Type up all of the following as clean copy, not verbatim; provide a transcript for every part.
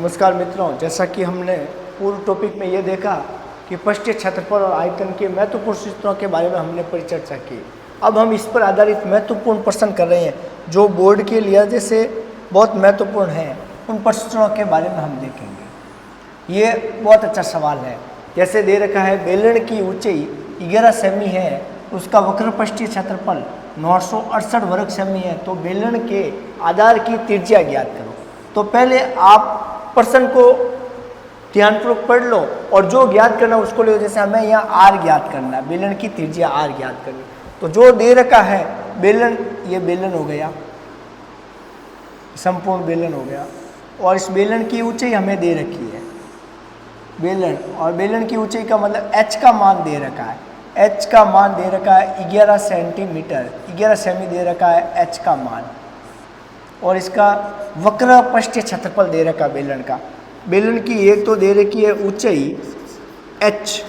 नमस्कार मित्रों, जैसा कि हमने पूर्व टॉपिक में ये देखा कि पृष्ठीय क्षेत्रफल और आयतन के महत्वपूर्ण सूत्रों के बारे में हमने परिचर्चा की। अब हम इस पर आधारित महत्वपूर्ण प्रश्न कर रहे हैं जो बोर्ड के लिहाजे से बहुत महत्वपूर्ण हैं। उन प्रश्नों के बारे में हम देखेंगे। ये बहुत अच्छा सवाल है। जैसे दे रखा है बेलन की ऊंचाई 11 सेमी है, उसका वक्र पृष्ठीय क्षेत्रफल 968 वर्ग सेमी है, तो बेलन के आधार की त्रिज्या ज्ञात करो। तो पहले आप प्रश्न को ध्यानपूर्वक पढ़ लो और जो ज्ञात करना उसको ले लो। जैसे हमें यहाँ आर ज्ञात करना है, बेलन की त्रिज्या आर ज्ञात करनी। तो जो दे रखा है बेलन, ये बेलन हो गया, संपूर्ण बेलन हो गया, और इस बेलन की ऊंचाई हमें दे रखी है बेलन, और बेलन की ऊंचाई का मतलब एच का मान दे रखा है। एच का मान दे रखा है 11 सेंटीमीटर, 11 सेमी दे रखा है एच का मान, और इसका वक्र पृष्ठीय क्षेत्रफल दे रखा है बेलन का। बेलन की एक तो दे रखी है ऊंचाई एच,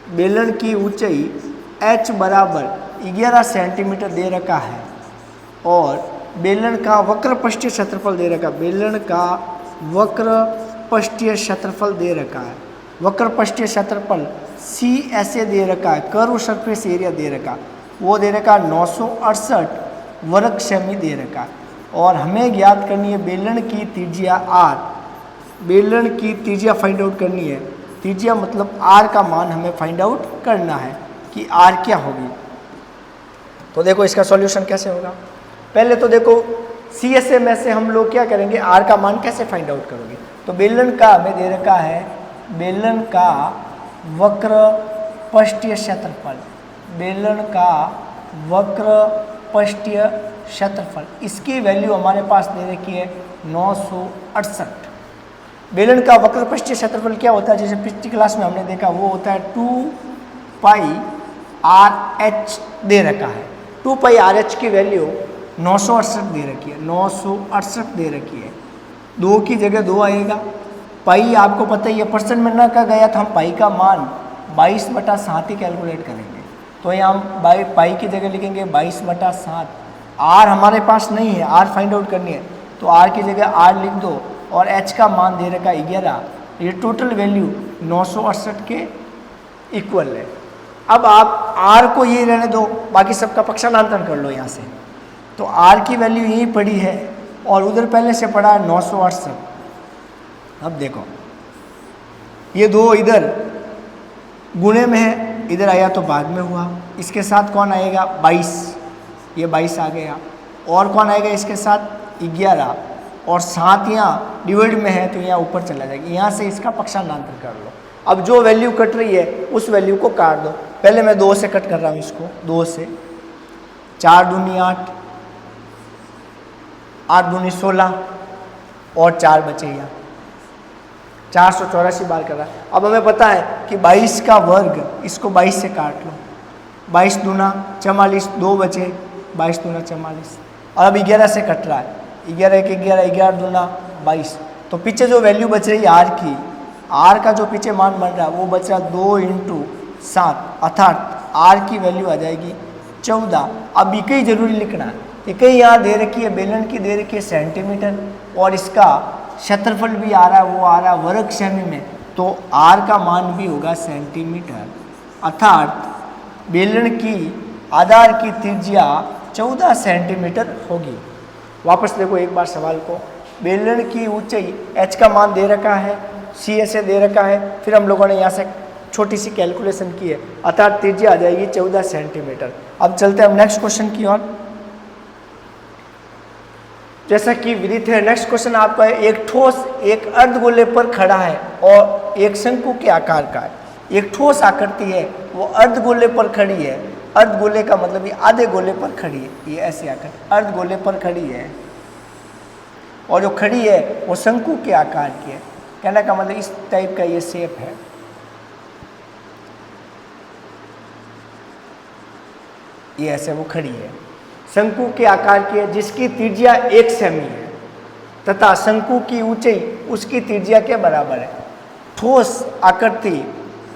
बेलन की ऊंचाई एच बराबर 11 सेंटीमीटर दे रखा है, और बेलन का वक्र पृष्ठीय क्षेत्रफल दे रखा है। बेलन का वक्र पृष्ठीय क्षेत्रफल दे रखा है। वक्र पृष्ठीय क्षेत्रफल सी ऐसे दे रखा है, कर्व सरफेस एरिया दे रखा, वो दे रखा 968 वर्ग सेमी दे रखा है, और हमें ज्ञात करनी है बेलन की त्रिज्या आर। बेलन की त्रिज्या फाइंड आउट करनी है। त्रिज्या मतलब आर का मान हमें फाइंड आउट करना है कि आर क्या होगी। तो देखो इसका सॉल्यूशन कैसे होगा। पहले तो देखो सी एस ए में से हम लोग क्या करेंगे, आर का मान कैसे फाइंड आउट करोगे। तो बेलन का हमें दे रखा है बेलन का वक्र पृष्ठीय क्षेत्रफल, बेलन का वक्र पृष्ठीय क्षेत्रफल, इसकी वैल्यू हमारे पास दे रखी है 968। बेलन का वक्र पृष्ठीय क्षेत्रफल क्या होता है, जैसे पिछली क्लास में हमने देखा, वो होता है 2 पाई आर एच दे रखा है। 2 पाई आर एच की वैल्यू 968 दे रखी है, 968 दे रखी है। 2 की जगह 2 आएगा। पाई आपको पता ही है, परसेंट में ना का गया तो हम पाई का मान 22/7 ही कैलकुलेट करेंगे। तो यहाँ हम पाई की जगह लिखेंगे 22/7। आर हमारे पास नहीं है, आर फाइंड आउट करनी है, तो आर की जगह आर लिख दो, और एच का मान दे रखा 11। ये टोटल वैल्यू 968 के इक्वल है। अब आप आर को ये रहने दो, बाकी सबका पक्षांतरण कर लो यहाँ से। तो आर की वैल्यू यही पड़ी है, और उधर पहले से पड़ा है 968। अब देखो ये दो इधर गुणे में है, इधर आया तो बाद में हुआ। इसके साथ कौन आएगा 22, ये 22 आ गया, और कौन आएगा इसके साथ 11, और 7 यहाँ डिवाइड में है तो यहाँ ऊपर चला जाएगा। यहाँ से इसका पक्षांतर कर लो। अब जो वैल्यू कट रही है उस वैल्यू को काट दो। पहले मैं 2 से कट कर रहा हूँ इसको, 2 से 4 दूनी 8, 8 दूनी 16, और 4 बचे यहाँ, 484 बार कर रहा है। अब हमें पता है कि 22 का वर्ग, इसको 22 से काट लो, 22 दूना 44, 2 बचे, 22 दूना 44, और अब 11 से कट रहा है, 11 1 11, 11 दूना 22। तो पीछे जो वैल्यू बच रही है आर की, आर का जो पीछे मान बन रहा है वो बच रहा 2 × 7, अर्थात आर की वैल्यू आ जाएगी 14। अब इकाई जरूरी लिखना है। इकाई यहाँ दे रखी है, बेलन की दे रखी है सेंटीमीटर, और इसका क्षेत्रफल भी आ रहा है, वो आ रहा है वर्ग सेमी में, तो आर का मान भी होगा सेंटीमीटर, अर्थात बेलन की आधार की त्रिज्या 14 सेंटीमीटर होगी। वापस देखो एक बार सवाल को। बेलन की ऊंचाई एच का मान दे रखा है, सी एस ए दे रखा है, फिर हम लोगों ने यहाँ से छोटी सी कैलकुलेशन की है, अर्थात त्रिज्या आ जाएगी 14 सेंटीमीटर। अब चलते हैं हम नेक्स्ट क्वेश्चन की ओर। जैसा कि विदित है, नेक्स्ट क्वेश्चन आपका है, एक ठोस एक अर्धगोले पर खड़ा है और एक शंकु के आकार का है। एक ठोस आकृति है, वो अर्धगोले पर खड़ी है। अर्धगोले का मतलब ये आधे गोले पर खड़ी है, ये ऐसी आकृति अर्धगोले पर खड़ी है, और जो खड़ी है वो शंकु के आकार की है। कहने का मतलब इस टाइप का ये शेप है। ये ऐसे वो खड़ी है, शंकु के आकार की है, जिसकी त्रिज्या 1 सेमी है, तथा शंकु की ऊंचाई उसकी त्रिज्या के बराबर है। ठोस आकृति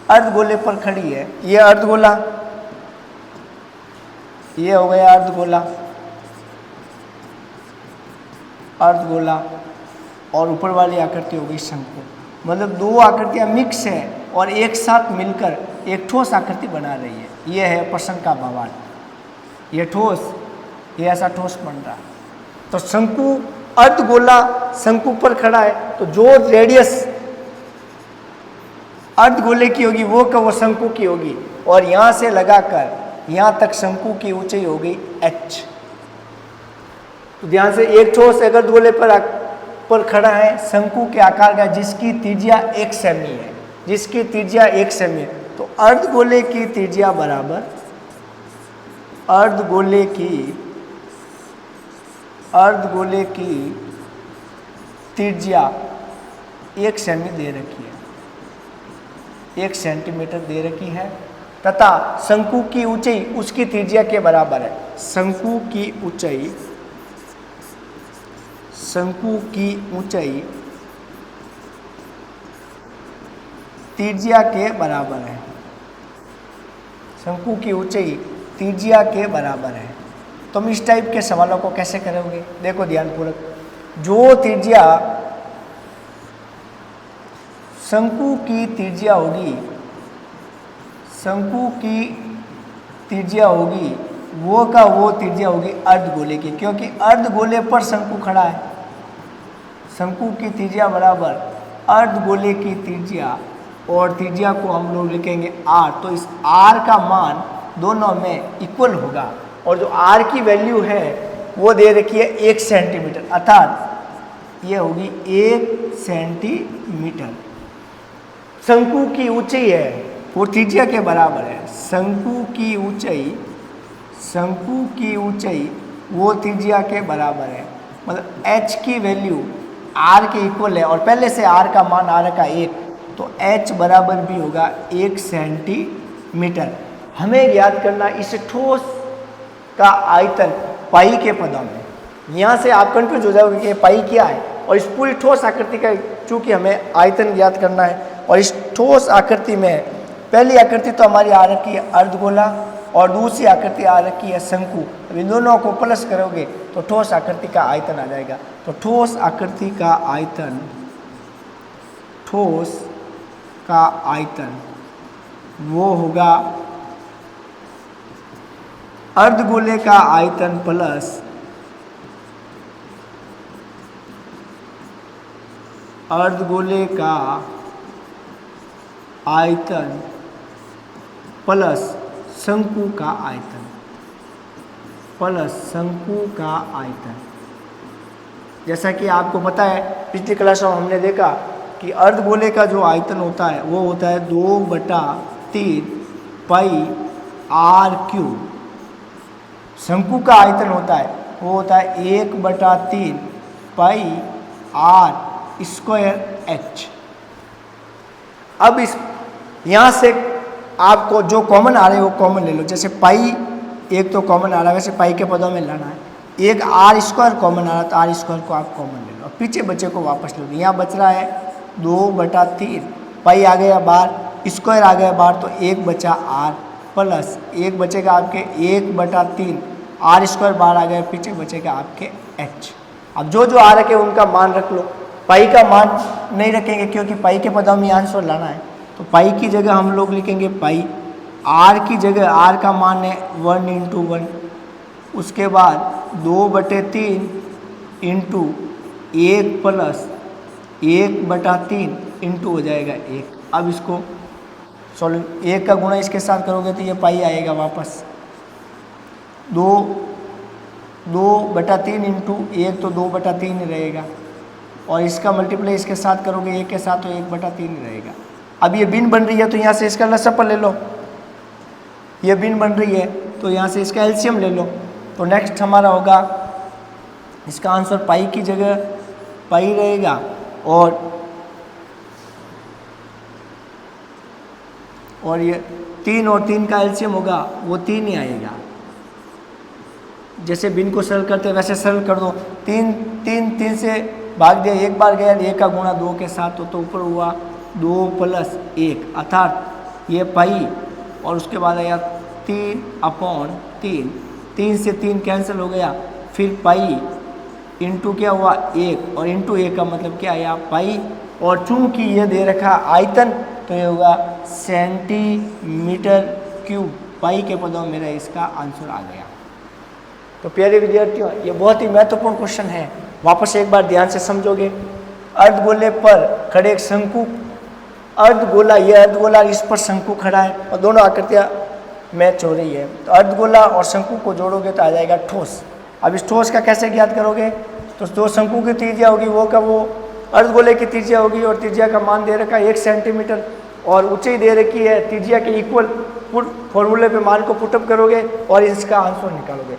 अर्धगोले पर खड़ी है। ये अर्धगोला, ये हो गया अर्धगोला, अर्धगोला, और ऊपर वाली आकृति हो गई शंकु। मतलब दो आकृतियाँ मिक्स है और एक साथ मिलकर एक ठोस आकृति बना रही है। ये है प्रश्न का भावार्थ। ये ठोस, ये ऐसा ठोस बन रहा। तो शंकु अर्धगोला शंकु पर खड़ा है, तो जो रेडियस अर्धगोले की होगी वो शंकु की होगी, और यहाँ से लगाकर यहाँ तक शंकु की ऊंचाई हो गई h। तो ध्यान से, एक ठोस एक अर्धगोले पर खड़ा है शंकु के आकार का, जिसकी त्रिज्या 1 सेमी है, जिसकी त्रिज्या 1 सेमी है। तो अर्धगोले की त्रिज्या बराबर अर्धगोले की त्रिज्या 1 सेमी दे रखी है, 1 सेंटीमीटर दे रखी है, तथा शंकु की ऊंचाई उसकी त्रिज्या के बराबर है। शंकु की ऊंचाई त्रिज्या के बराबर है। शंकु की ऊंचाई त्रिज्या के बराबर है। तुम इस टाइप के सवालों को कैसे करोगे? देखो ध्यानपूर्वक, जो त्रिज्या शंकु की त्रिज्या होगी, शंकु की त्रिज्या होगी वो त्रिज्या होगी अर्धगोले की, क्योंकि अर्धगोले पर शंकु खड़ा है। शंकु की त्रिज्या बराबर अर्धगोले की त्रिज्या, और त्रिज्या को हम लोग लिखेंगे r। तो इस r का मान दोनों में इक्वल होगा, और जो r की वैल्यू है वो दे रखी है 1 सेंटीमीटर, अर्थात ये होगी 1 सेंटीमीटर। शंकु की ऊंचाई है वो त्रिज्या के बराबर है। शंकु की ऊंचाई वो त्रिज्या के बराबर है। मतलब h की वैल्यू r के इक्वल है, और पहले से r का मान आ रखा 1, तो h बराबर भी होगा 1 सेंटीमीटर। हमें याद करना इस ठोस का आयतन पाई के पदों में। यहाँ से आप कंफ्यूज हो जाओगे कि पाई क्या है, और इस पूरी ठोस आकृति का चूंकि हमें आयतन ज्ञात करना है, और इस ठोस आकृति में पहली आकृति तो हमारी आ रखी है अर्धगोला, और दूसरी आकृति आ रखी है शंकु। अब इन दोनों को प्लस करोगे तो ठोस आकृति का आयतन आ जाएगा। तो ठोस आकृति का आयतन वो होगा अर्धगोले का आयतन प्लस अर्धगोले का आयतन प्लस शंकु का आयतन, जैसा कि आपको पता है पिछली क्लास में हमने देखा कि अर्धगोले का जो आयतन होता है वो होता है 2/3 पाई r³। शंकु का आयतन होता है वो होता है 1/3 पाई r²h। अब इस यहाँ से आपको जो कॉमन आ रहे हैं वो कॉमन ले लो। जैसे पाई एक तो कॉमन आ रहा है, वैसे पाई के पदों में लाना है। एक r² कॉमन आ रहा है, तो r² को आप कॉमन ले लो, पीछे बचे को वापस ले लो। यहाँ बच रहा है 2/3, पाई आ गया बाहर, स्क्वायर आ गया बाहर, तो 1 बचा r प्लस 1 बचेगा आपके 1/3, r² बाहर आ गया, पीछे बचेगा आपके h। अब जो जो आ रखे उनका मान रख लो। पाई का मान नहीं रखेंगे क्योंकि पाई के पदों में आंसर लाना है, तो पाई की जगह हम लोग लिखेंगे पाई। r की जगह r का मान है 1 × 1, उसके बाद 2/3 इंटू 1 प्लस 1/3 इंटू हो जाएगा 1। अब इसको सॉल्व, 1 का गुणा इसके साथ करोगे तो ये पाई आएगा वापस। 2/3 इंटू 1 तो 2/3 रहेगा, और इसका मल्टीप्लाई इसके साथ करोगे 1 के साथ तो 1/3 रहेगा। अब ये भिन्न बन रही है तो यहाँ से इसका लसअप ले लो। ये भिन्न बन रही है तो यहाँ से इसका एलसीएम ले लो। तो नेक्स्ट हमारा होगा इसका आंसर पाई की जगह पाई रहेगा, और ये 3 और 3 का एलसीएम होगा वो 3 ही आएगा। जैसे भिन्न को सरल करते हैं वैसे सरल कर दो। 3 से भाग दिया, एक बार गया, 1 का गुणा 2 के साथ तो ऊपर हुआ 2 + 1, अर्थात ये पाई, और उसके बाद आया 3/3। 3 से 3 कैंसिल हो गया, फिर पाई इंटू क्या हुआ 1, और इंटू 1 का मतलब क्या आया पाई, और चूंकि ये दे रखा आयतन तो ये होगा सेंटीमीटर क्यूब, पाई के पदों में मेरा इसका आंसर आ गया। तो प्यारे विद्यार्थियों, ये बहुत ही महत्वपूर्ण क्वेश्चन है, वापस एक बार ध्यान से समझोगे। अर्धगोले पर खड़े एक शंकु, अर्धगोला, ये अर्धगोला, इस पर शंकु खड़ा है और दोनों आकृतियां मैच हो रही है, तो अर्धगोला और शंकु को जोड़ोगे तो आ जाएगा ठोस। अब इस ठोस का कैसे ज्ञात करोगे, तो जो शंकु की त्रिज्या होगी वो का वो अर्धगोले की त्रिज्या होगी, और त्रिज्या का मान दे रखा है 1 सेंटीमीटर, और ऊंचाई दे रखी है त्रिज्या के इक्वल, फॉर्मूले पे मान को पुटअप करोगे और इसका आंसर निकालोगे।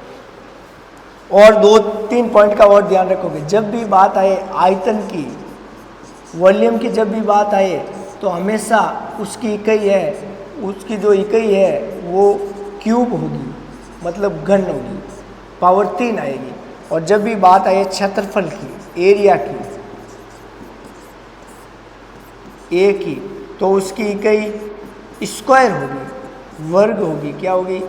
और 2-3 पॉइंट का और ध्यान रखोगे, जब भी बात आए आयतन की, वॉल्यूम की जब भी बात आए तो हमेशा उसकी इकाई है, उसकी जो इकाई है वो क्यूब होगी, मतलब घन होगी, पावर 3 आएगी। और जब भी बात आए क्षेत्रफल की, एरिया की, ए की, तो उसकी इकाई स्क्वायर होगी, वर्ग होगी, क्या होगी,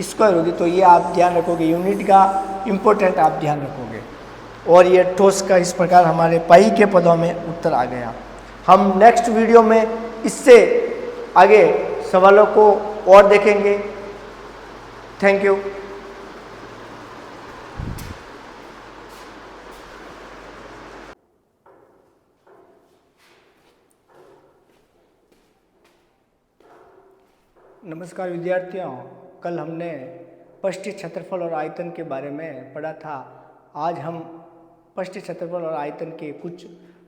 स्क्वायर होगी। तो ये आप ध्यान रखोगे, यूनिट का इम्पोर्टेंट आप ध्यान रखोगे। और ये ठोस का इस प्रकार हमारे पाई के पदों में उत्तर आ गया। हम नेक्स्ट वीडियो में इससे आगे सवालों को और देखेंगे। Thank you. नमस्कार विद्यार्थियों, कल हमने पृष्ठीय क्षेत्रफल और आयतन के बारे में पढ़ा था। आज हम पृष्ठीय क्षेत्रफल और आयतन के कुछ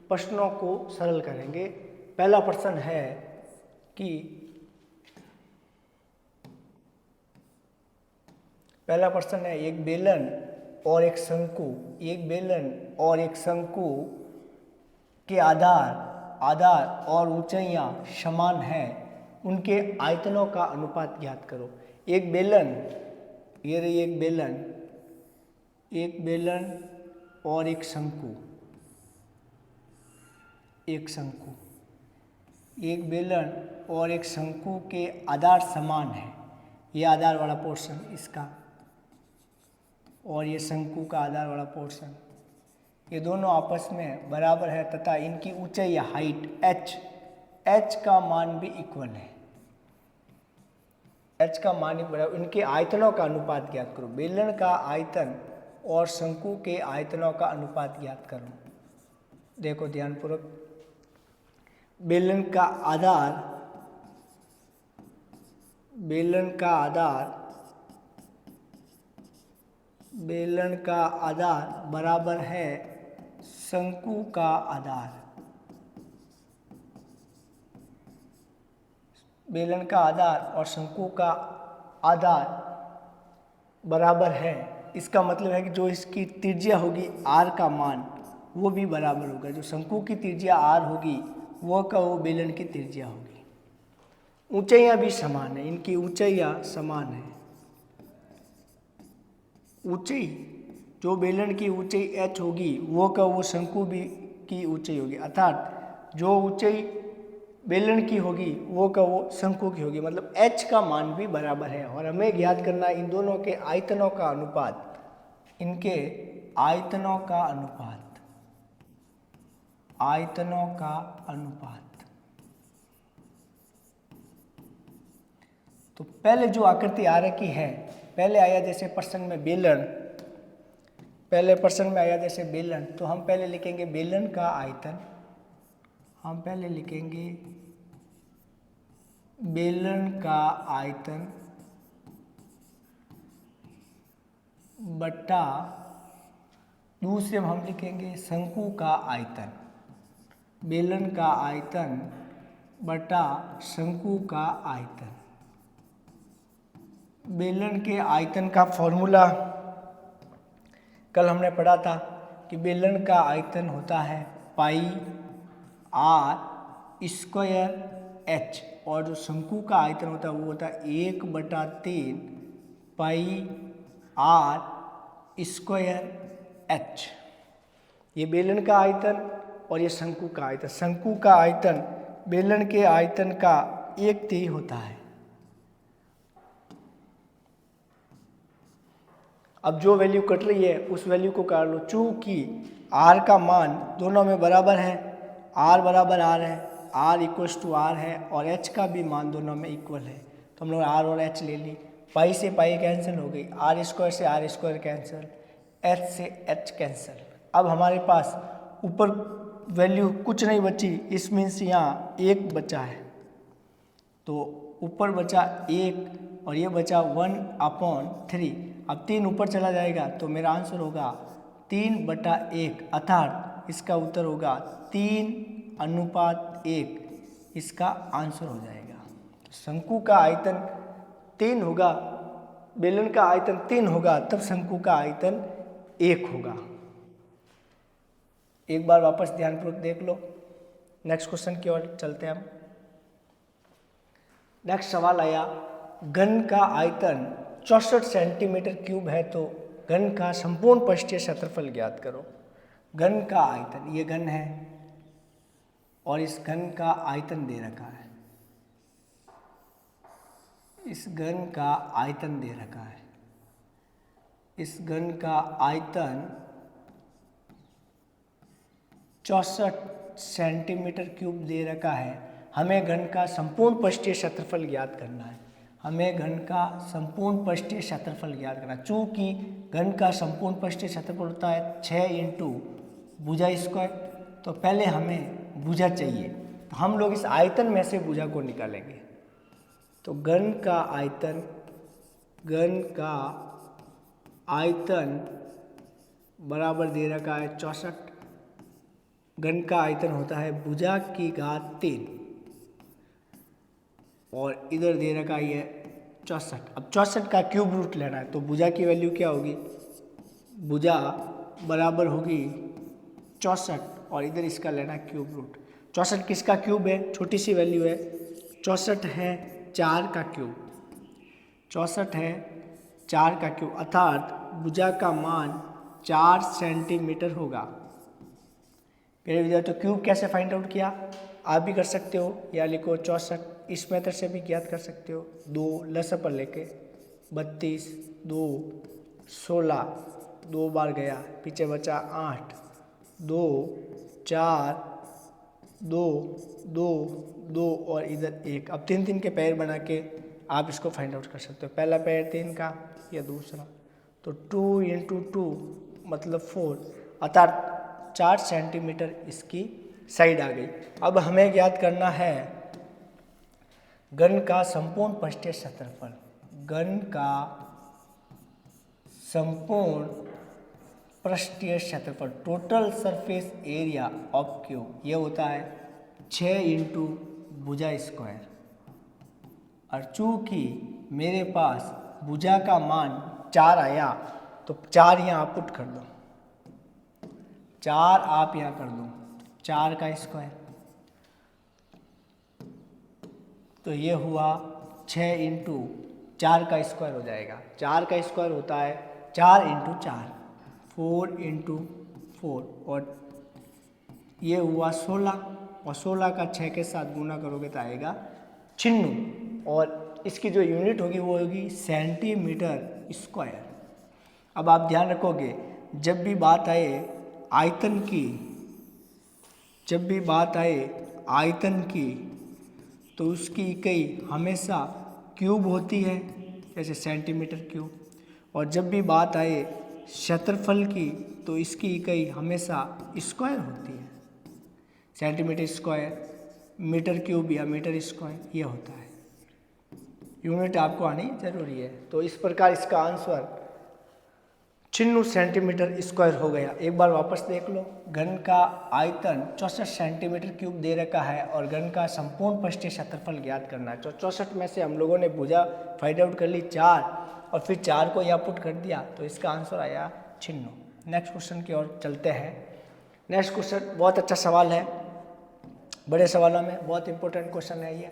प्रश्नों को सरल करेंगे। पहला प्रश्न है कि एक बेलन और एक शंकु, एक बेलन और एक शंकु के आधार और ऊंचाइयां समान हैं, उनके आयतनों का अनुपात ज्ञात करो। एक बेलन, ये रही एक बेलन और एक शंकु, एक बेलन और एक शंकु के आधार समान है, ये आधार वाला पोर्शन इसका, और ये शंकु का आधार वाला पोर्शन, ये दोनों आपस में बराबर है तथा इनकी ऊंचाई या हाइट h का मान भी इक्वल है, h का मान भी बराबर। इनके आयतनों का अनुपात ज्ञात करो। बेलन का आयतन और शंकु के आयतनों का अनुपात ज्ञात करो। देखो ध्यानपूर्वक, बेलन का आधार बराबर है शंकु का आधार। बेलन का आधार और शंकु का आधार बराबर है, इसका मतलब है कि जो इसकी त्रिज्या होगी r का मान वो भी बराबर होगा। जो शंकु की त्रिज्या r होगी वो का वो बेलन की त्रिज्या होगी। ऊंचाइयां भी समान है, इनकी ऊंचाइयां समान है। ऊंचाई, जो बेलन की ऊंचाई h होगी वो का वो शंकु भी की ऊंचाई होगी, अर्थात जो ऊंचाई बेलन की होगी वो का वो शंकु की होगी, मतलब h का मान भी बराबर है। और हमें ज्ञात करना इन दोनों के आयतनों का अनुपात, इनके आयतनों का अनुपात। तो पहले जो आकृति आ रखी है, पहले आया जैसे प्रश्न में बेलन, तो हम पहले लिखेंगे बेलन का आयतन, बट्टा दूसरे में हम लिखेंगे शंकु का आयतन, बेलन का आयतन बटा शंकु का आयतन। बेलन के आयतन का फॉर्मूला कल हमने पढ़ा था कि बेलन का आयतन होता है पाई r स्क्वायर h, और जो शंकु का आयतन होता है वो होता है 1/3 पाई r स्क्वायर h। ये बेलन का आयतन और ये शंकु का आयतन। शंकु का आयतन बेलन के आयतन का 1/3 होता है। अब जो वैल्यू कट रही है उस वैल्यू को काट लो। चूँकि आर का मान दोनों में बराबर है, आर बराबर आर है, आर इक्वल्स टू आर है, और एच का भी मान दोनों में इक्वल है, तो हम लोग आर और एच ले ली। पाई से पाई कैंसिल हो गई, आर स्क्वायर से आर स्क्वायर कैंसिल, एच से एच कैंसिल। अब हमारे पास ऊपर वैल्यू कुछ नहीं बची, इस मीन्स यहाँ एक बचा है, तो ऊपर बचा एक और ये बचा 1/3। अब 3 ऊपर चला जाएगा तो मेरा आंसर होगा 3/1, अर्थात इसका उत्तर होगा 3:1, इसका आंसर हो जाएगा। शंकु का आयतन 3 होगा, बेलन का आयतन 3 होगा, तब शंकु का आयतन 1 होगा। एक बार वापस ध्यानपूर्वक देख लो। नेक्स्ट क्वेश्चन की ओर चलते हैं हम। नेक्स्ट सवाल आया, घन का आयतन 64 सेंटीमीटर क्यूब है तो घन का संपूर्ण पृष्ठीय क्षेत्रफल ज्ञात करो। घन का आयतन, ये घन है और इस घन का आयतन दे रखा है, इस घन का आयतन दे रखा है, इस घन का आयतन 64 सेंटीमीटर क्यूब दे रखा है। हमें घन का संपूर्ण पृष्ठीय क्षेत्रफल ज्ञात करना है, हमें घन का संपूर्ण पृष्ठीय क्षेत्रफल ज्ञात करना है। चूँकि घन का संपूर्ण पृष्ठीय क्षेत्रफल होता है 6 इंटू भुजा स्क्वायर, तो पहले हमें भुजा चाहिए, तो हम लोग इस आयतन में से भुजा को निकालेंगे। तो घन का आयतन, घन का आयतन बराबर दे रखा है 64। घन का आयतन होता है भुजा की घात 3 और इधर दे रखा है 64। अब 64 का क्यूब रूट लेना है, तो भुजा की वैल्यू क्या होगी, भुजा बराबर होगी 64 और इधर इसका लेना है क्यूब रूट। 64 किसका क्यूब है, छोटी सी वैल्यू है, 64 है 4 का क्यूब, 64 है 4 का क्यूब, अर्थात भुजा का मान 4 सेंटीमीटर होगा। मेरे विद्यार्थियों, तो क्यूब कैसे फाइंड आउट किया, आप भी कर सकते हो, या लिखो 64, इस मेथड से भी ज्ञात कर सकते हो। 2 लसा पर लेके 32, 2 16, 2 बार गया, पीछे बचा 8, 2 4, 2 2 2 और इधर 1। अब 3 3 के पैर बना के आप इसको फाइंड आउट कर सकते हो। पहला पैर 3 का या दूसरा, तो 2 इंटू 2 मतलब 4, अर्थात 4 सेंटीमीटर इसकी साइड आ गई। अब हमें ज्ञात करना है घन का संपूर्ण पृष्ठीय क्षेत्रफल। घन का संपूर्ण पृष्ठीय क्षेत्रफल, total surface area of cube, ये होता है 6 इंटू भुजा स्क्वायर। और चूँकि मेरे पास भुजा का मान 4 आया, तो 4 यहाँ पुट कर दो, 4 आप यहाँ कर दो, 4 का स्क्वायर, तो ये हुआ 6 इंटू 4 का स्क्वायर हो जाएगा। 4 का स्क्वायर होता है 4 इंटू 4, 4 इंटू 4, और ये हुआ 16, और 16 का 6 के साथ गुना करोगे तो आएगा 96, और इसकी जो यूनिट होगी वो होगी सेंटीमीटर स्क्वायर। अब आप ध्यान रखोगे, जब भी बात आए आयतन की, जब भी बात आए आयतन की, तो उसकी इकाई हमेशा क्यूब होती है, जैसे सेंटीमीटर क्यूब, और जब भी बात आए क्षेत्रफल की, तो इसकी इकाई हमेशा स्क्वायर होती है, सेंटीमीटर स्क्वायर, मीटर क्यूब या मीटर स्क्वायर, ये होता है। यूनिट आपको आनी जरूरी है। तो इस प्रकार इसका आंसर 96 सेंटीमीटर स्क्वायर हो गया। एक बार वापस देख लो, घन का आयतन 64 सेंटीमीटर क्यूब दे रखा है और घन का संपूर्ण पृष्ठीय क्षेत्रफल ज्ञात करना है। 64 में से हम लोगों ने भुजा फाइंड आउट कर ली 4, और फिर 4 को यहाँ पुट कर दिया, तो इसका आंसर आया 96। नेक्स्ट क्वेश्चन की ओर चलते हैं। नेक्स्ट क्वेश्चन बहुत अच्छा सवाल है, बड़े सवालों में बहुत इंपॉर्टेंट क्वेश्चन है ये।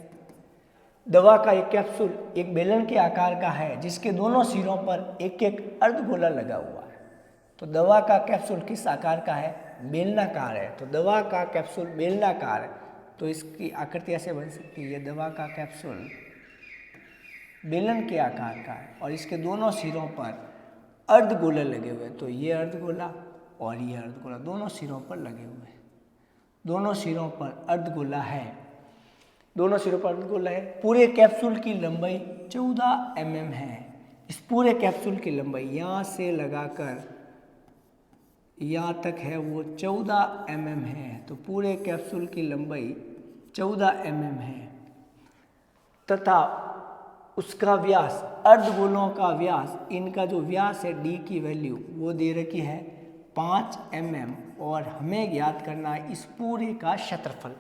दवा का एक कैप्सूल एक बेलन के आकार का है जिसके दोनों सिरों पर एक एक अर्धगोला लगा हुआ है। तो दवा का कैप्सूल किस आकार का है, बेलनाकार है। तो दवा का कैप्सूल बेलनाकार है, तो इसकी आकृति ऐसे बन सकती है, ये दवा का कैप्सूल बेलन के आकार का है और इसके दोनों सिरों पर अर्धगोले लगे हुए हैं, तो ये अर्धगोला और ये अर्धगोला दोनों सिरों पर लगे हुए हैं, दोनों सिरों पर अर्धगोला है, दोनों सिरों पर अर्धगोला है। पूरे कैप्सूल की लंबाई 14 mm है। इस पूरे कैप्सूल की लंबाई यहाँ से लगाकर यहाँ तक है वो 14 mm है। तो पूरे कैप्सूल की लंबाई 14 mm है तथा उसका व्यास, अर्धगोलों का व्यास, इनका जो व्यास है d की वैल्यू वो दे रखी है 5 mm और हमें ज्ञात करना है इस पूरे का क्षेत्रफल।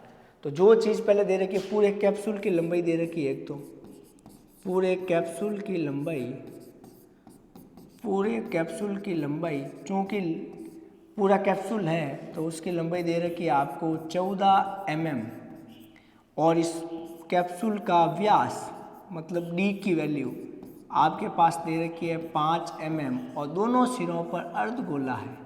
तो जो चीज़ पहले दे रखी है, पूरे कैप्सूल की लंबाई दे रखी है, एक तो पूरे कैप्सूल की लंबाई, चूँकि पूरा कैप्सूल है तो उसकी लंबाई दे रखी है आपको 14 mm और इस कैप्सूल का व्यास मतलब d की वैल्यू आपके पास दे रखी है 5 mm और दोनों सिरों पर अर्धगोला है,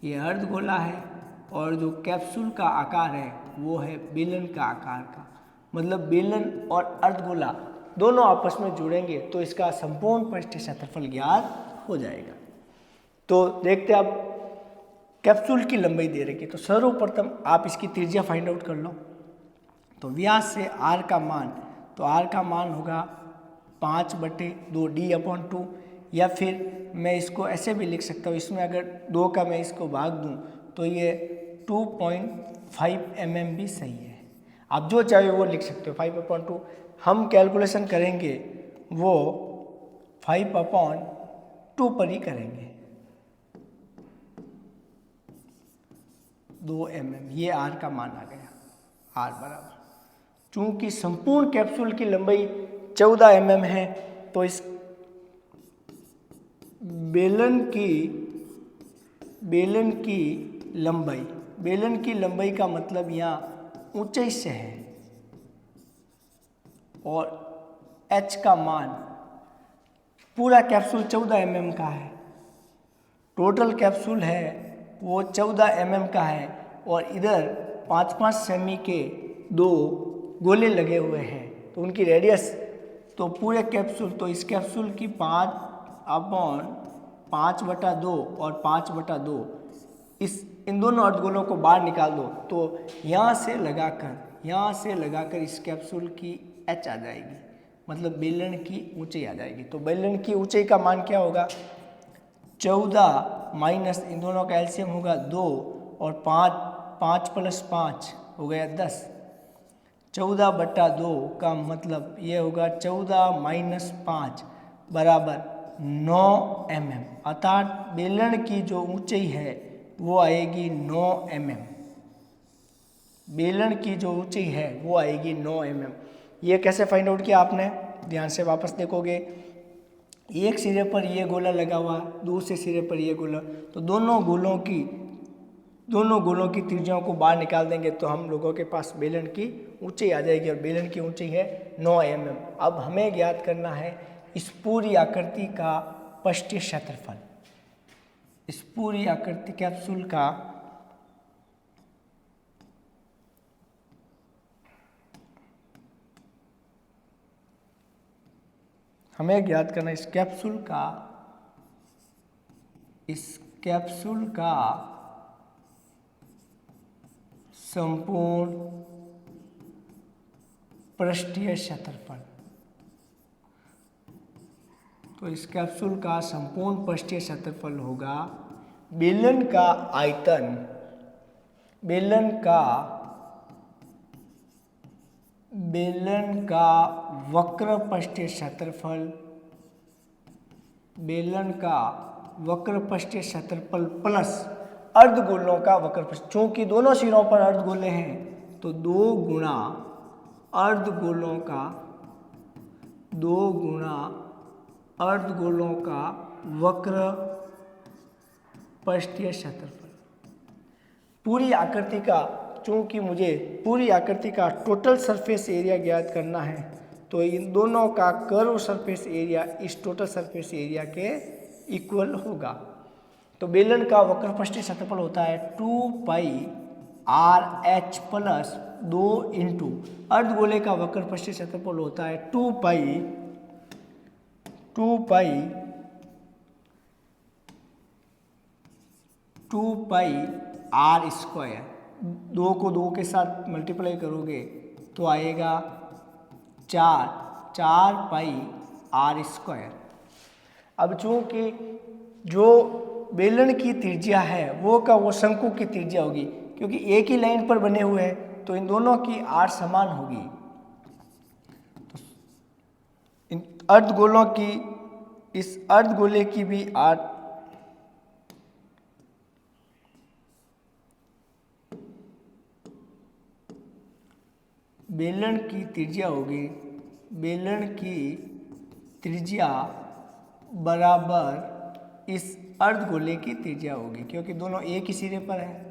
ये अर्धगोला है और जो कैप्सूल का आकार है वो है बेलन का आकार का। मतलब बेलन और अर्धगोला दोनों आपस में जुड़ेंगे तो इसका संपूर्ण पृष्ठीय क्षेत्रफल ज्ञात हो जाएगा। तो देखते हैं अब कैप्सूल की लंबाई दे रखी है, तो सर्वप्रथम आप इसकी त्रिज्या फाइंड आउट कर लो। तो व्यास से r का मान, तो r का मान होगा 5/2d/2 या फिर मैं इसको ऐसे भी लिख सकता हूँ, इसमें अगर 2 का मैं इसको भाग दूँ तो ये 2.5 mm भी सही है। आप जो चाहे वो लिख सकते हो 5/2। हम कैलकुलेशन करेंगे वो 5/2 पर ही करेंगे, 2 mm, ये r का मान आ गया, r बराबर। चूँकि संपूर्ण कैप्सूल की लंबाई 14 mm है तो इस बेलन की लंबाई का मतलब यहाँ ऊंचाई से है और h का मान, पूरा कैप्सूल 14 mm का है, टोटल कैप्सूल है वो 14 mm का है और इधर 5-5 सेमी के 2 गोले लगे हुए हैं तो उनकी रेडियस, तो पूरे कैप्सूल, तो इस कैप्सूल की 5/2 और 5/2 इन दोनों अर्धगोलों को बाहर निकाल दो तो यहाँ से लगाकर इस कैप्सूल की h आ जाएगी, मतलब बेलन की ऊंचाई आ जाएगी। तो बेलन की ऊंचाई का मान क्या होगा, 14 माइनस इन दोनों का एलसीएम होगा 2 और 5 + 5 हो गया 10, 14/2 का मतलब ये होगा 14 - 5 बराबर 9 mm, अर्थात बेलन की जो ऊंचाई है वो आएगी 9 mm, बेलन की जो ऊंचाई है वो आएगी 9 mm। ये कैसे फाइंड आउट किया आपने, ध्यान से वापस देखोगे, एक सिरे पर ये गोला लगा हुआ, दूसरे सिरे पर ये गोला, तो दोनों गोलों की त्रिज्याओं को बाहर निकाल देंगे तो हम लोगों के पास बेलन की ऊंचाई आ जाएगी और बेलन की ऊंचाई है 9 mm। अब हमें ज्ञात करना है इस पूरी आकृति का पृष्ठीय क्षेत्रफल, इस पूरी आकृति कैप्सूल का हमें ज्ञात करना इस कैप्सूल का संपूर्ण पृष्ठीय क्षेत्रफल। तो इस कैप्सूल का संपूर्ण पृष्ठीय क्षेत्रफल होगा बेलन का आयतन, बेलन का वक्र पृष्ठीय क्षेत्रफल, बेलन का वक्र पृष्ठीय क्षेत्रफल प्लस अर्धगोलों का वक्र पृष्ठ। चूंकि दोनों सिरों पर अर्धगोले हैं तो 2 गुणा अर्धगोलों का वक्र पृष्ठीय क्षेत्रफल। पूरी आकृति का, चूंकि मुझे पूरी आकृति का टोटल सरफेस एरिया ज्ञात करना है तो इन दोनों का कर्व सरफेस एरिया इस टोटल सरफेस एरिया के इक्वल होगा। तो बेलन का वक्र पृष्ठीय क्षेत्रफल होता है 2πRh प्लस 2 इंटू अर्धगोले का वक्र पृष्ठीय क्षेत्रफल होता है 2π 2 पाई आर स्क्वायर, 2 को 2 के साथ मल्टीप्लाई करोगे तो आएगा 4 पाई आर स्क्वायर। अब चूंकि जो बेलन की त्रिज्या है वो शंकु की त्रिज्या होगी, क्योंकि एक ही लाइन पर बने हुए हैं तो इन दोनों की आर समान होगी। तो इन अर्धगोलों की, इस अर्धगोले की भी आर बेलन की त्रिज्या होगी, बेलन की त्रिज्या बराबर इस अर्धगोले की त्रिज्या होगी, क्योंकि दोनों एक ही सिरे पर हैं।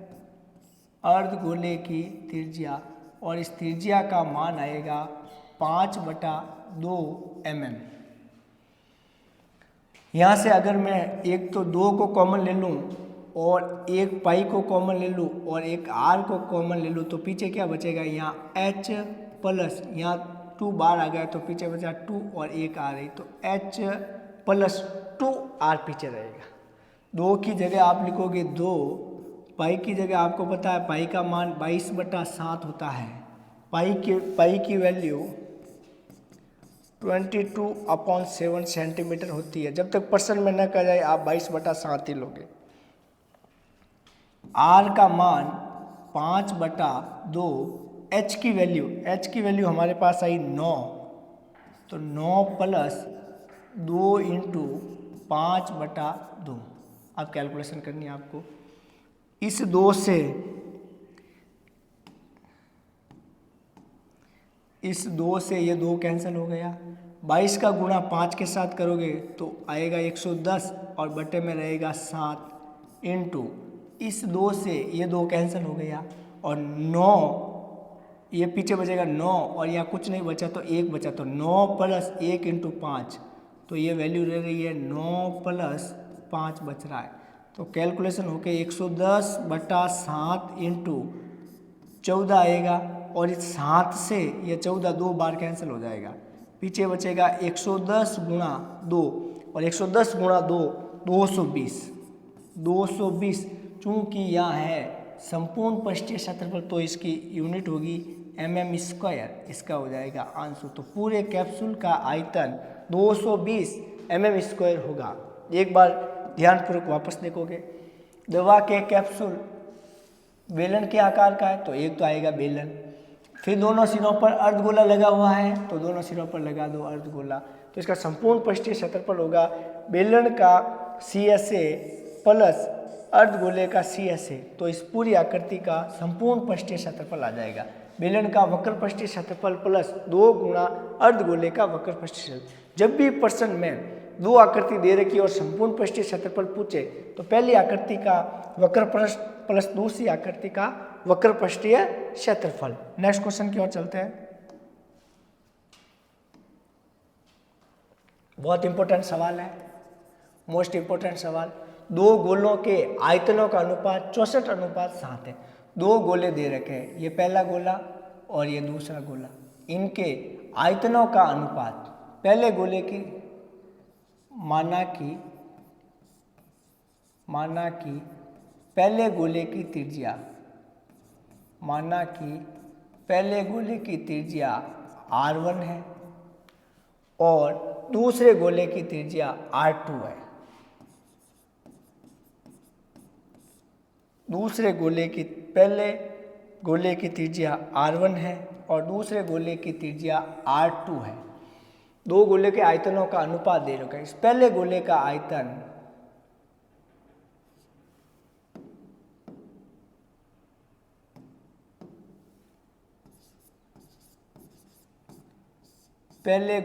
अर्धगोले की त्रिज्या, और इस त्रिज्या का मान आएगा 5/2 mm। यहाँ से अगर मैं एक तो 2 को कॉमन ले लूँ और एक पाई को कॉमन ले लूँ और एक आर को कॉमन ले लूँ, तो पीछे क्या बचेगा, यहाँ h प्लस, यहाँ 2 बार आ गया तो पीछे बचा 2 और एक आ रही, तो h प्लस 2r पीछे रहेगा। 2 की जगह आप लिखोगे 2, पाई की जगह आपको पता है पाई का मान 22/7 होता है। पाई की वैल्यू 22/7 सेंटीमीटर होती है। जब तक परसेंट में न कहा जाए आप 22/7 ही लोगे। आर का मान 5/2, एच की वैल्यू हमारे पास आई 9, तो 9 प्लस 2 इंटू 5/2। अब कैलकुलेशन करनी है आपको। इस 2 से ये 2 कैंसिल हो गया। 22 का गुणा 5 के साथ करोगे तो आएगा 110 और बटे में रहेगा 7 इंटू, इस 2 से ये 2 कैंसिल हो गया और 9, ये पीछे बचेगा 9 और यहाँ कुछ नहीं बचा तो 1 बचा, तो 9 प्लस 1 इंटू 5, तो ये वैल्यू रह रही है 9 प्लस 5 बच रहा है। तो कैलकुलेशन होके 110/7 इंटू 14 आएगा, और इस 7 से ये 14 2 बार कैंसिल हो जाएगा, पीछे बचेगा 110 गुणा 2, और 110 गुणा 2 220। चूँकि यहाँ है संपूर्ण पृष्ठीय क्षेत्रफल तो इसकी यूनिट होगी mm², इसका हो जाएगा आंसर। तो पूरे कैप्सूल का आयतन 220 mm² होगा। एक बार ध्यानपूर्वक वापस देखोगे, दवा के कैप्सूल बेलन के आकार का है तो एक तो आएगा बेलन, फिर दोनों सिरों पर अर्धगोला लगा हुआ है तो दोनों सिरों पर लगा दो अर्धगोला, तो इसका संपूर्ण पृष्ठीय क्षेत्रफल होगा बेलन का CSA प्लस अर्धगोले का CSA, तो इस पूरी आकृति का संपूर्ण पृष्ठीय क्षेत्रफल आ जाएगा। बेलन का वक्र पृष्ठीय क्षेत्रफल प्लस 2 गुणा अर्धगोले का वक्र पृष्ठीय क्षेत्रफल। जब भी प्रश्न में 2 आकृति दे रखी और संपूर्ण पृष्ठीय क्षेत्रफल पूछे तो पहली आकृति का वक्र पृष्ठ प्लस दूसरी आकृति का वक्र पृष्ठीय क्षेत्रफल। नेक्स्ट क्वेश्चन की ओर चलते हैं। बहुत इंपॉर्टेंट सवाल है, मोस्ट इंपॉर्टेंट सवाल। 2 गोलों के आयतनों का अनुपात 64:7 है। 2 गोले दे रखे हैं, ये पहला गोला और ये दूसरा गोला, इनके आयतनों का अनुपात, पहले गोले की माना कि पहले गोले की त्रिज्या R1 है और दूसरे गोले की त्रिज्या R2 है। पहले गोले की त्रिज्या R1 है और दूसरे गोले की त्रिज्या R2 है। 2 गोले के आयतनों का अनुपात दे रखा है। इस पहले गोले का आयतन पहले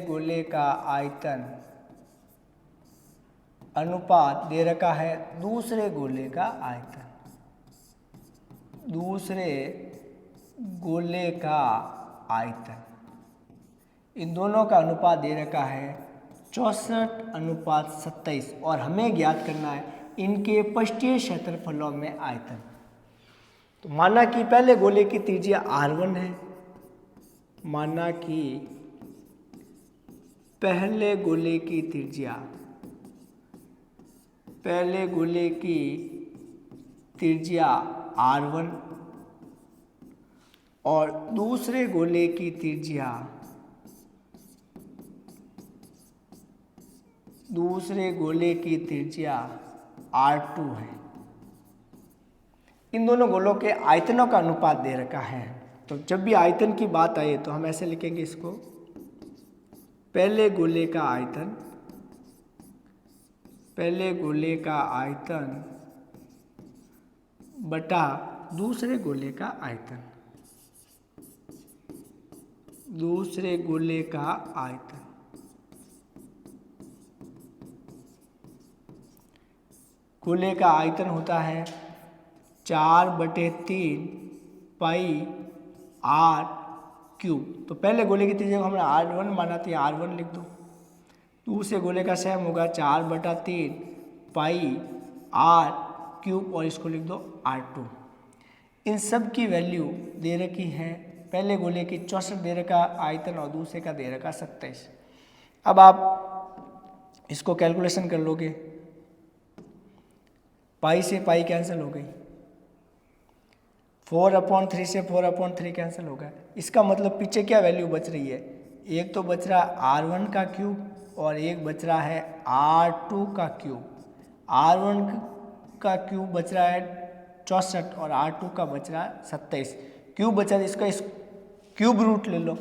गोले का आयतन अनुपात दे रखा है दूसरे गोले का आयतन, इन दोनों का अनुपात दे रखा है 64:27 और हमें ज्ञात करना है इनके पृष्ठीय क्षेत्रफलों में आयतन। तो माना कि पहले गोले की त्रिज्या R1 है, माना कि पहले गोले की त्रिज्या पहले गोले की त्रिज्या R1 और दूसरे गोले की त्रिज्या R2 है। इन दोनों गोलों के आयतनों का अनुपात दे रखा है। तो जब भी आयतन की बात आए तो हम ऐसे लिखेंगे इसको, पहले गोले का आयतन बटा दूसरे गोले का आयतन। गोले का आयतन होता है 4/3 पाई R क्यूब। तो पहले गोले की त्रिज्या को हमने R1 माना था, R1 लिख दो। दूसरे गोले का सेम होगा 4/3 पाई R क्यूब और इसको लिख दो R2। इन सब की वैल्यू दे रखी है। पहले गोले की 64 दे रखा आयतन और दूसरे का दे रखा 27। अब आप इसको कैलकुलेशन कर लोगे, पाई से पाई कैंसिल हो गई, 4/3 से 4/3 कैंसिल हो गया। इसका मतलब पीछे क्या वैल्यू बच रही है, एक तो बच रहा है R1 का क्यूब और एक बच रहा है R2 का क्यूब। R1 का क्यूब बच रहा है 64 और R2 का बच रहा है 27। क्यूब बचा है, इसका इस क्यूब रूट ले लो।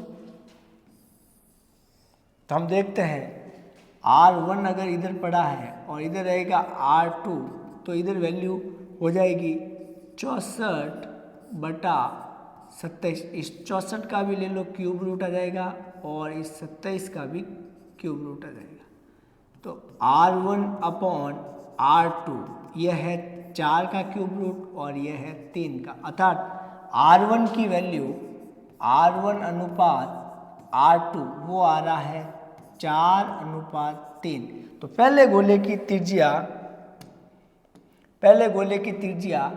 तो हम देखते हैं R1 अगर इधर पड़ा है और इधर रहेगा R2, तो इधर वैल्यू हो जाएगी 64/27। इस 64 का भी ले लो, क्यूब रूट आ जाएगा और इस 27 का भी क्यूब रूट आ जाएगा। तो R1/R2 यह है 4 का क्यूब रूट और यह है 3 का, अर्थात R1 की वैल्यू R1 अनुपात R2 वो आ रहा है 4/3। तो पहले गोले की त्रिज्या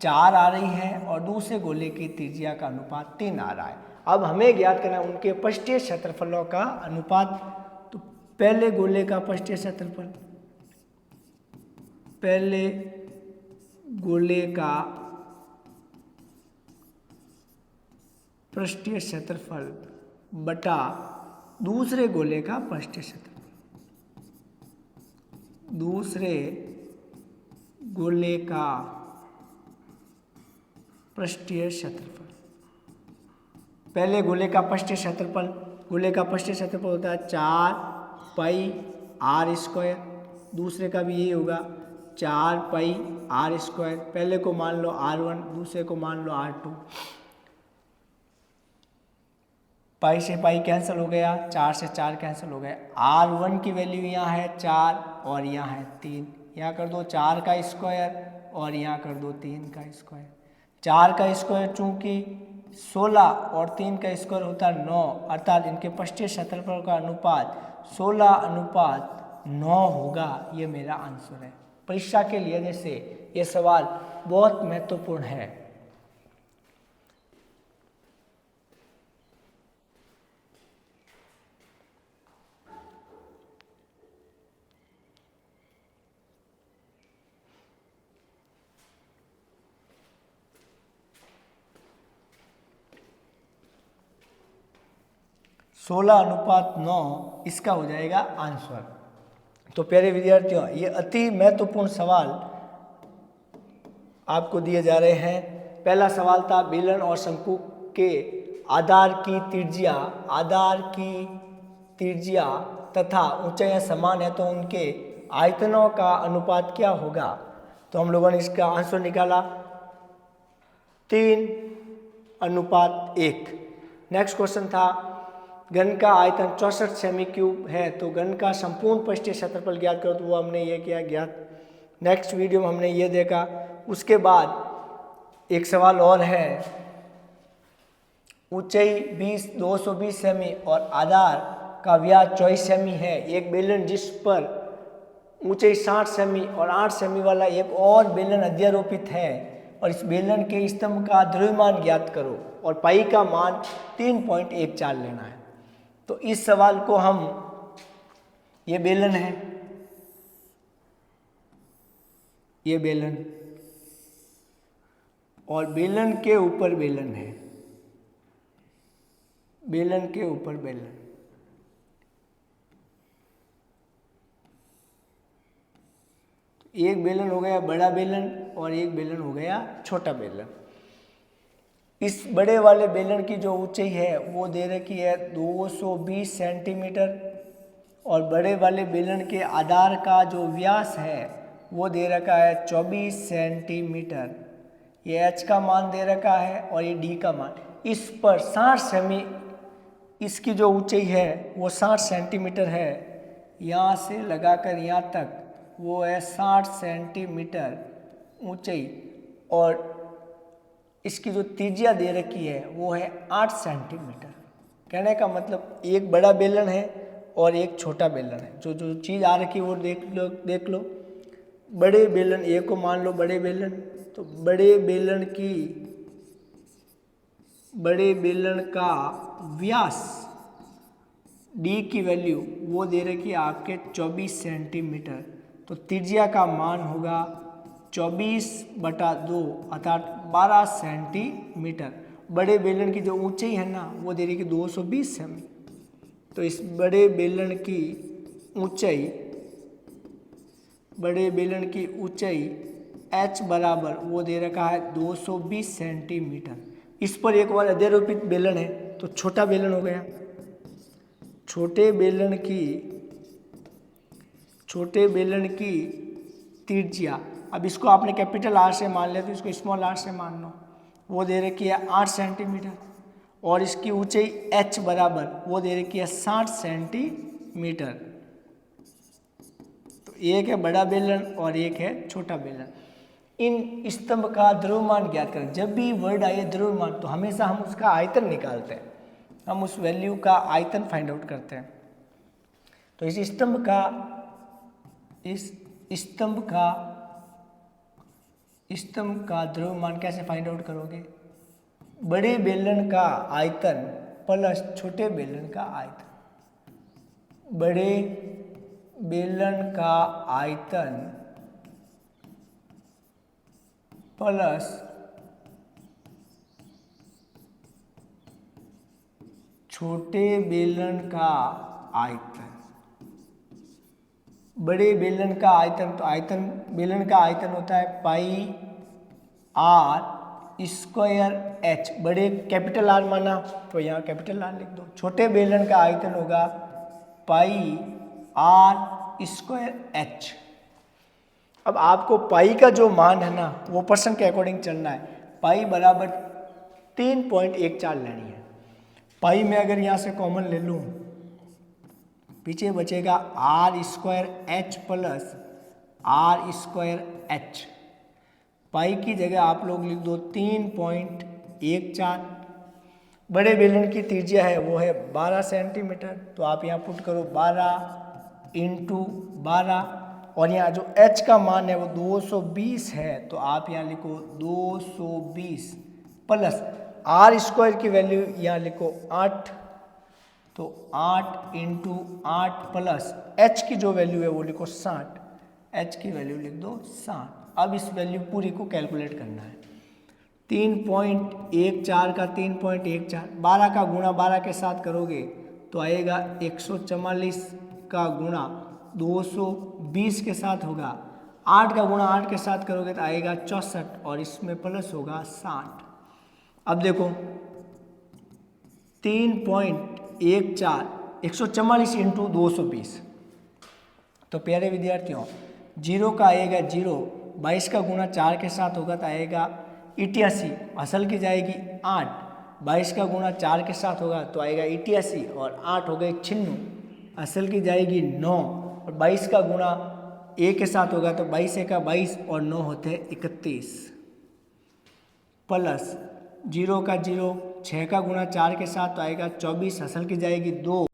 4 आ रही है और दूसरे गोले की त्रिज्या का अनुपात 3 आ रहा है। अब हमें ज्ञात करना है उनके पृष्ठीय क्षेत्रफलों का अनुपात। तो पहले गोले का पृष्ठीय क्षेत्रफल, पहले गोले का पृष्ठीय क्षेत्रफल बटा दूसरे गोले का पृष्ठीय क्षेत्रफल, दूसरे गोले का पृष्ठीय क्षेत्रफल। पहले गोले का पृष्ठीय क्षेत्रफल, गोले का पृष्ठीय क्षेत्रफल होता है 4 पाई R²। दूसरे का भी यही होगा 4 पाई R²। पहले को मान लो R1, दूसरे को मान लो R2। पाई से पाई कैंसिल हो गया, 4 से 4 कैंसिल हो गया। R1 की वैल्यू यहाँ है 4 और यहाँ है 3। यहाँ कर दो 4 का स्क्वायर और यहाँ कर दो 3 का स्क्वायर। 4 का स्क्वायर चूंकि 16 और 3 का स्क्वायर होता है 9, अर्थात इनके पृष्ठीय क्षेत्रफल का अनुपात 16/9 होगा। ये मेरा आंसर है। परीक्षा के लिए जैसे ये सवाल बहुत महत्वपूर्ण है। सोलह अनुपात 9 इसका हो जाएगा आंसर। तो प्यारे विद्यार्थियों, ये अति महत्वपूर्ण सवाल आपको दिए जा रहे हैं। पहला सवाल था बेलन और शंकु के आधार की त्रिज्या तथा ऊंचाइयां समान है तो उनके आयतनों का अनुपात क्या होगा। तो हम लोगों ने इसका आंसर निकाला 3/1। नेक्स्ट क्वेश्चन था घन का आयतन 64 सेमी क्यूब है तो घन का संपूर्ण पृष्ठीय क्षेत्रफल ज्ञात करो। तो वो हमने ये किया ज्ञात। नेक्स्ट वीडियो में हमने ये देखा। उसके बाद एक सवाल और है, ऊंचाई 220 सेमी और आधार का व्यास 24 सेमी है। एक बेलन जिस पर ऊंचाई 60 सेमी और 8 सेमी वाला एक और बेलन अध्यारोपित है और इस बेलन के स्तंभ का द्रव्यमान ज्ञात करो और पाई का मान 3.14 लेना है। तो इस सवाल को हम, ये बेलन है, ये बेलन और बेलन के ऊपर बेलन है, बेलन के ऊपर बेलन। एक बेलन हो गया बड़ा बेलन और एक बेलन हो गया छोटा बेलन। इस बड़े वाले बेलन की जो ऊंचाई है वो दे रखी है 220 सेंटीमीटर और बड़े वाले बेलन के आधार का जो व्यास है वो दे रखा है 24 सेंटीमीटर। ये h का मान दे रखा है और ये d का मान। इस पर 60 सेमी, इसकी जो ऊंचाई है वो 60 सेंटीमीटर है, यहाँ से लगाकर यहाँ तक वो है 60 सेंटीमीटर ऊंचाई और इसकी जो त्रिज्या दे रखी है वो है 8 सेंटीमीटर। कहने का मतलब एक बड़ा बेलन है और एक छोटा बेलन है। जो जो चीज़ आ रखी है वो देख लो। बड़े बेलन ए को मान लो बड़े बेलन, तो बड़े बेलन का व्यास डी की वैल्यू वो दे रखी है आपके 24 सेंटीमीटर। तो त्रिज्या का मान होगा 24/2 अर्थात 12 सेंटीमीटर। बड़े बेलन की जो ऊंचाई है ना वो दे रही है 220 सेमी। तो इस बड़े बेलन की ऊंचाई h बराबर वो दे रखा है 220 सेंटीमीटर। इस पर एक बार अध्यारोपित बेलन है तो छोटा बेलन हो गया। छोटे बेलन की त्रिज्या, अब इसको आपने कैपिटल आर से मान लिया तो इसको स्मॉल आर से मान लो, वो दे रखी है 8 सेंटीमीटर और इसकी ऊंचाई h बराबर वो दे रखी है 60 सेंटीमीटर। तो एक है बड़ा बेलन और एक है छोटा बेलन। इन स्तंभ का द्रव्यमान ज्ञात करें। जब भी वर्ड आए द्रव्यमान तो हमेशा हम उसका आयतन निकालते हैं, हम उस वैल्यू का आयतन फाइंड आउट करते हैं। तो इस स्तंभ का द्रव्यमान कैसे फाइंड आउट करोगे? बड़े बेलन का आयतन प्लस छोटे बेलन का आयतन। बड़े बेलन का आयतन प्लस छोटे बेलन का आयतन। बड़े बेलन का आयतन, तो बेलन का आयतन होता है पाई आर स्क्वायर एच। बड़े कैपिटल आर माना तो यहाँ कैपिटल आर लिख दो। छोटे बेलन का आयतन होगा पाई आर स्क्वायर एच। अब आपको पाई का जो मान है ना वो परसेंट के अकॉर्डिंग चलना है। पाई बराबर 3.14 लेनी है। पाई में अगर यहाँ से कॉमन ले लूँ, पीछे बचेगा r square h plus r square h. Pi की जगह आप लोग लिख दो 3.14। बड़े बेलन की त्रिज्या है वो है 12 सेंटीमीटर, तो आप यहाँ पुट करो 12 × 12 और यहाँ जो h का मान है वो 220 है, तो आप यहाँ लिखो 220 प्लस आर स्क्वायर की वैल्यू यहाँ लिखो 8, तो 8 × 8 प्लस h की जो वैल्यू है वो लिखो 60। h की वैल्यू लिख दो 60। अब इस वैल्यू पूरी को कैलकुलेट करना है। 3.14 का 3.14, 12 का गुणा 12 के साथ करोगे तो आएगा 144 का गुणा 220 के साथ होगा। 8 का गुणा 8 के साथ करोगे तो आएगा 64 और इसमें प्लस होगा 60। अब देखो 3.14 144 × 220, तो प्यारे विद्यार्थियों 0 का आएगा 0, 22 का गुणा 4 के साथ होगा तो आएगा 88, असल की जाएगी 8, 22 का गुणा 4 के साथ होगा तो आएगा 88 और 8 हो गए 96, असल की जाएगी 9 और 22 का गुणा 1 के साथ होगा तो 22 का 22 और 9 होते 31 प्लस 0 का 0, 6 का गुणा 4 के साथ तो आएगा 24, असल की जाएगी 2